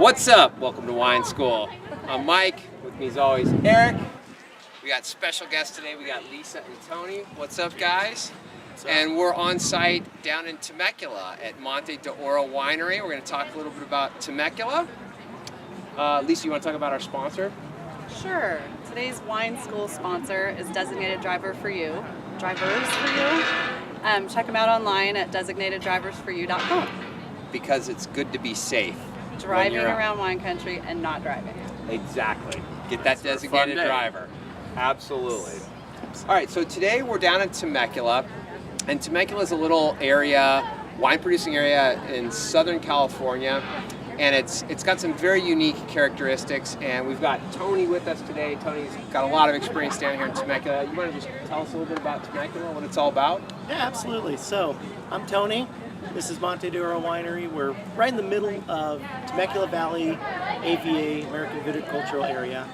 What's up? Welcome to Wine School. I'm Mike. With me as always, Eric. We got special guests today. We got Lisa and Tony. What's up, guys? What's up? And we're on site down in Temecula at Monte de Oro Winery. We're going to talk a little bit about Temecula. Lisa, you want to talk about our sponsor? Sure. Today's Wine School sponsor is Designated Drivers for You. Check them out online at designateddriversforyou.com. Because it's good to be safe. Driving around wine country and not driving. Exactly. Get that designated driver. Absolutely. All right, so today we're down in Temecula, and Temecula is a little area, wine producing area in Southern California, and it's got some very unique characteristics, and we've got Tony with us today. Tony's got a lot of experience down here in Temecula. You want to just tell us a little bit about Temecula, what it's all about? Yeah, absolutely. So, I'm Tony. This is Monte de Oro Winery. We're right in the middle of Temecula Valley AVA, American Viticultural Area.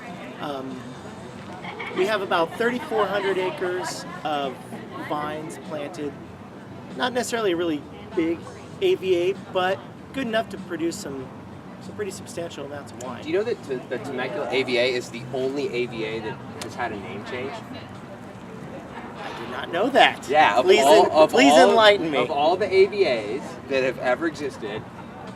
We have about 3,400 acres of vines planted. Not necessarily a really big AVA, but good enough to produce some pretty substantial amounts of wine. Do you know that the Temecula AVA is the only AVA that has had a name change? I did not know that. Yeah, please enlighten me. Of all the AVAs that have ever existed,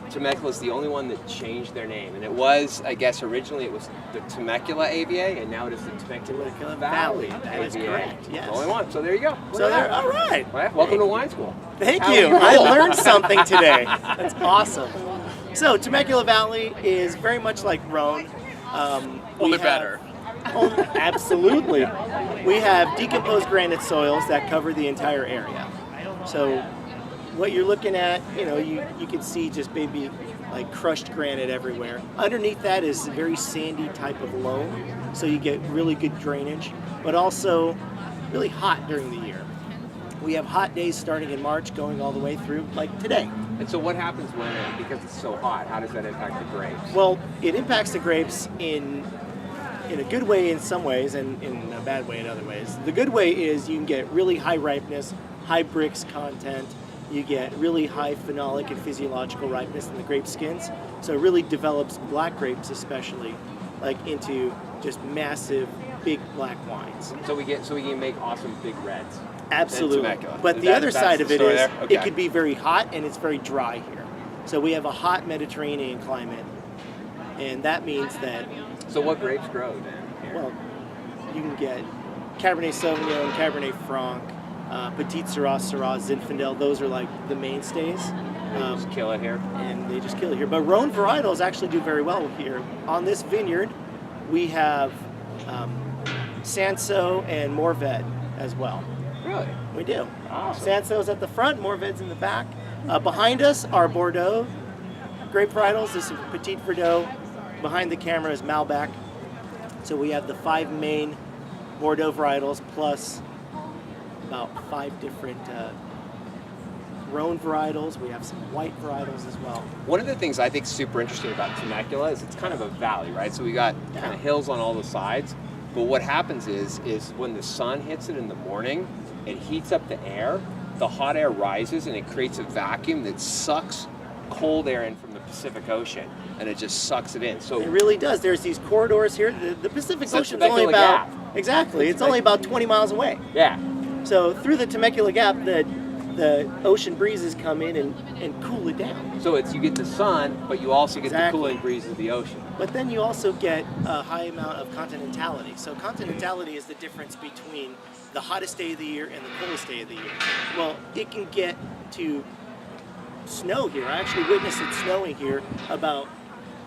Temecula is the only one that changed their name. And it was, I guess, originally it was the Temecula AVA, and now it is the Temecula Valley AVA. That is correct, yes. The only one. So there you go. So there, all right. Welcome to Wine School. Thank you. I learned something today. That's awesome. So Temecula Valley is very much like Rhone. Only better. Absolutely. We have decomposed granite soils that cover the entire area. So what you're looking at, you can see just maybe like crushed granite everywhere. Underneath that is a very sandy type of loam, so you get really good drainage, but also really hot during the year. We have hot days starting in March going all the way through like today. And so what happens because it's so hot, how does that impact the grapes? Well, it impacts the grapes in a good way in some ways and in a bad way in other ways. The good way is you can get really high ripeness, high Brix content, you get really high phenolic and physiological ripeness in the grape skins. So it really develops black grapes especially like into just massive big black wines. So we can make awesome big reds. Absolutely. But the other side of it is it could be very hot and it's very dry here. So we have a hot Mediterranean climate, and that means that. So what grapes grow then? Well, you can get Cabernet Sauvignon, Cabernet Franc, Petit Syrah, Syrah, Zinfandel. Those are like the mainstays. They just kill it here. And they just kill it here. But Rhone varietals actually do very well here. On this vineyard, we have Sanso and Mourvedre as well. Really? We do. Awesome. Sanso's at the front, Mourvedre's in the back. Behind us are Bordeaux grape varietals. This is Petit Verdot. Behind the camera is Malbec. So we have the 5 main Bordeaux varietals plus about 5 different Rhone varietals. We have some white varietals as well. One of the things I think is super interesting about Temecula is it's kind of a valley, right? So we got kind of hills on all the sides. But what happens is when the sun hits it in the morning, it heats up the air, the hot air rises and it creates a vacuum that sucks cold air in from the Pacific Ocean, and it just sucks it in. So it really does. There's these corridors here. The Pacific Ocean is only about it's only about 20 miles away. Yeah. So through the Temecula Gap, the ocean breezes come in and cool it down. So you get the sun, but you also get the cooling breeze of the ocean. But then you also get a high amount of continentality. So continentality is the difference between the hottest day of the year and the coolest day of the year. Well, it can get to snow here. I actually witnessed it snowing here about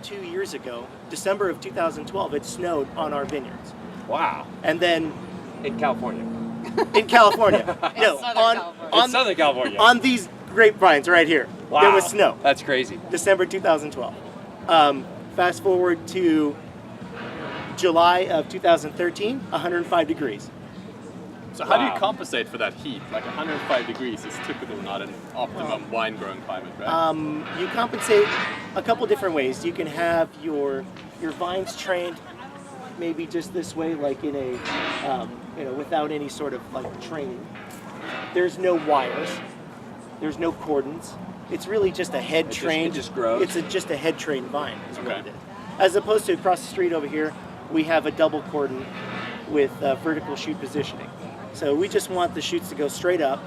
2 years ago. December of 2012, it snowed on our vineyards. Wow. And then in California. In California. No, in Southern California. On these grapevines right here. Wow. There was snow. That's crazy. December 2012. Fast forward to July of 2013, 105 degrees. So how do you compensate for that heat? Like 105 degrees is typically not an optimum wine growing climate, right? You compensate a couple different ways. You can have your vines trained maybe just this way, like in a without any sort of like training. There's no wires. There's no cordons. It's really just a head trained. It just grows? It's just a head trained vine. Is what Okay. it is. As opposed to across the street over here, we have a double cordon with vertical shoot positioning. So we just want the shoots to go straight up,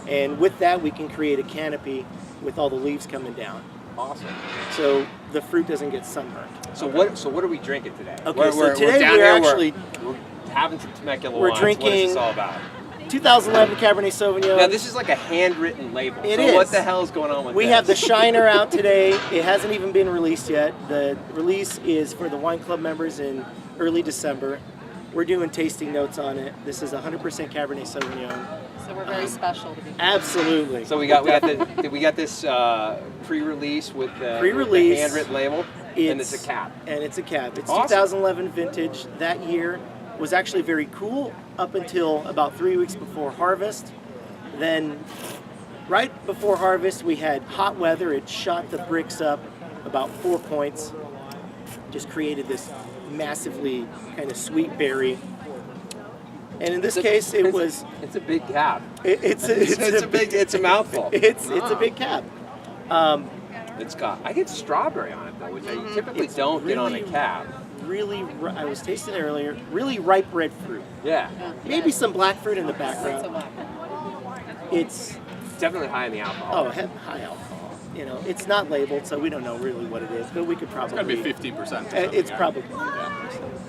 and with that we can create a canopy with all the leaves coming down. Awesome. So the fruit doesn't get sunburned. So what are we drinking today? Okay, so today down we're here, actually we're having some Temecula we're wines. What is drinking- this all about? 2011 Cabernet Sauvignon. Now this is like a handwritten label. It so is. what the hell is going on with We this? have the Shiner out today. It hasn't even been released yet. The release is for the Wine Club members in early December. We're doing tasting notes on it. This is 100% Cabernet Sauvignon. So we're very special to be. Absolutely. So we got this pre-release with the Pre-release. handwritten label, and it's a cap. And it's a cab. It's Awesome. 2011 vintage. That year was actually very cool up until about 3 weeks before harvest. Then right before harvest we had hot weather. It shot the bricks up about 4 points. Just created this massively kind of sweet berry. And in this case it was It's a big cap. it's It's a mouthful. it's a big cab. It's got. I get strawberry on it though, which I typically It's don't get on a really- cab. Really, I was tasting it earlier. Really ripe red fruit. Yeah, Maybe some black fruit in the So background. black. It's definitely high in the alcohol. high alcohol. You know, it's not labeled, so we don't know really what it is, but we could It's gotta be probably. 15%. It's probably.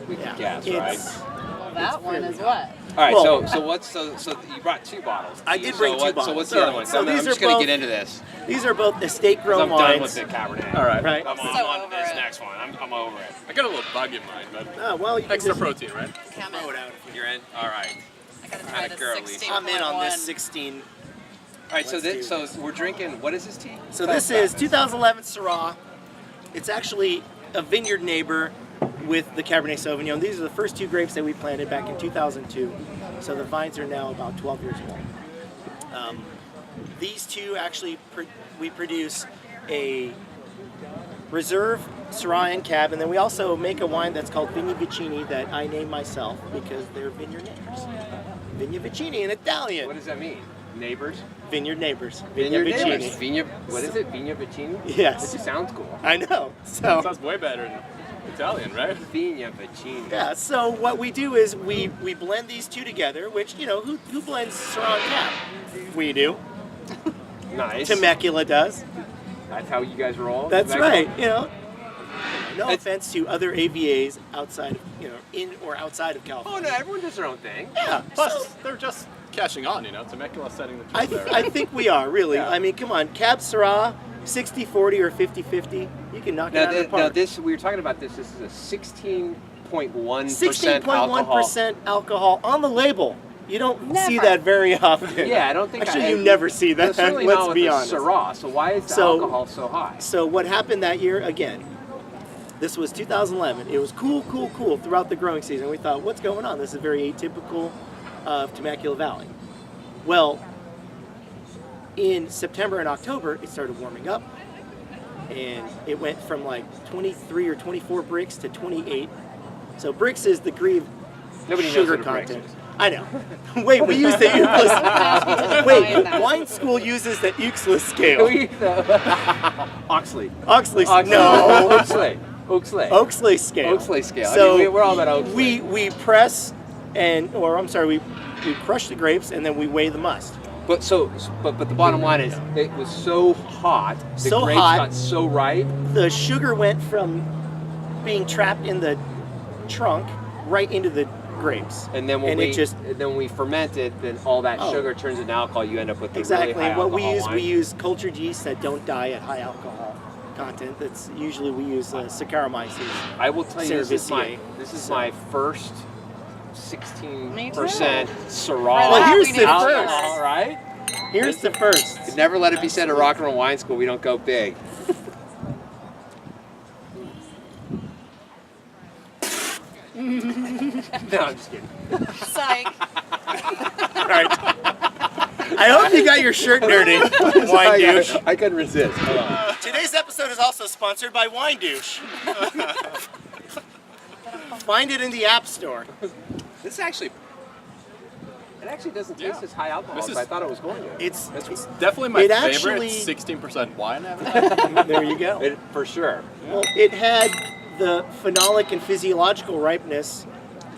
we can Yeah. guess, It's- right? Well, that one is what? All right, Well- so you brought 2 bottles. I did bring 2 So bottles. what's the other one? So I'm these just are gonna both- get into this. These are both estate 'Cause grown I'm done wines. with the Cabernet. All right. Right. I'm So on to over this it. next one. I'm over it. I got a little bug in mine, but Oh, well, you can extra just- protein, right? Come in. You're in. All right. I gotta Atta try this girl, Lisa. 16.1. I'm in on this 16. All right. So Let's do we're drinking. What is this tea? So Tell this us about is 2011 Syrah. It's actually a vineyard neighbor with the Cabernet Sauvignon. These are the first 2 grapes that we planted back in 2002. So the vines are now about 12 years old. These 2 actually, we produce a reserve Syrah and Cab, and then we also make a wine that's called Vigna Vicini that I named myself because they're vineyard neighbors. Vigna Vicini in Italian. What does that mean? Neighbors? Vineyard neighbors. Vineyard Vigna neighbors. Vicini. Vigna. What is it? Vigna Vicini? Yes. It just sounds cool. I know. So. Sounds way better in Italian, right? Vigna Vicini. Yeah, so what we do is we blend these 2 together, which, you know, who blends Syrah and Cab? We do. Nice. Temecula does. That's how you guys roll. That's Temecula? right, you know. No It's- offense to other AVAs outside of, you know, in or outside of Oh California. no, everyone does their own thing. Yeah, Plus, so they're just catching on, you know. Temecula setting the I, tone there. I think we are, really. Yeah. I mean, come on, Cab Syrah, 60-40 or 50-50, you can knock it out of the Now park. this we were talking about this. This is a 16.1% 16.1% alcohol on the label. You don't see Never. that very often. Yeah, I don't think. Actually, you never see that. Certainly Let's not with be the honest. Syrah. So why is the So- alcohol so high? So what happened that year, again, this was 2011. It was cool throughout the growing season. We thought, what's going on? This is very atypical of Temecula Valley. Well, in September and October, it started warming up. And it went from like 23 or 24 bricks to 28. So bricks is the degree of Nobody knows sugar what a brix content. is. I know. Wait, we use the Euclid. Wait, Define that. wine school uses the Euclid scale. Oxley. Oxley, Oxley. no. Oxley. Oxley. Oxley scale. Oxley scale. I So mean, we're all about Oxley. we press we crush the grapes and then we weigh the must. But the bottom line is, it was so hot. The So grapes hot. got so ripe. The sugar went from being trapped in the trunk right into the grapes. And then when we ferment it, then all that Oh. sugar turns into alcohol. You end up with the Exactly. really high What we alcohol use, wine. we use cultured yeast that don't die at high alcohol content. That's usually we use Saccharomyces. I will tell you, this is Cerevisiae. my first Me 16% too. Syrah. Well, here's we the need first. alcohol, right? Here's the first. Could never let it be said at Rock and Roll Wine School we don't go big. No, I'm just kidding. Psych. All right. I hope you got your shirt dirty, Wine Douche. I couldn't resist. Hold on. Today's episode is also sponsored by Wine Douche. Find it in the App Store. This is actually It actually doesn't taste Yeah. as high alcohol This as is- I thought it was going to. It's Definitely my It favorite. actually- 16% wine. there you go. For sure. Well, it had the phenolic and physiological ripeness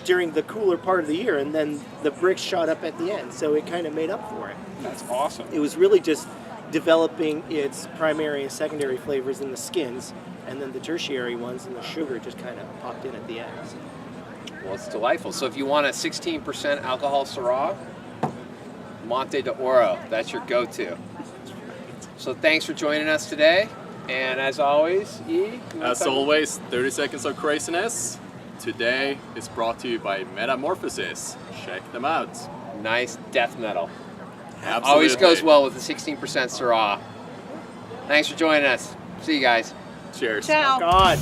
during the cooler part of the year, and then the bricks shot up at the end, so it kind of made up for it. That's awesome. It was really just developing its primary and secondary flavors in the skins, and then the tertiary ones and the sugar just kind of popped in at the end. Well, it's delightful. So if you want a 16% alcohol Syrah, Monte d'Oro, that's your go-to. So thanks for joining us today. And as always, As always, 30 seconds of craziness. Today is brought to you by Metalmorphosis. Check them out. Nice death metal. Absolutely. Always goes well with the 16% Syrah. Thanks for joining us. See you guys. Cheers. Ciao. God.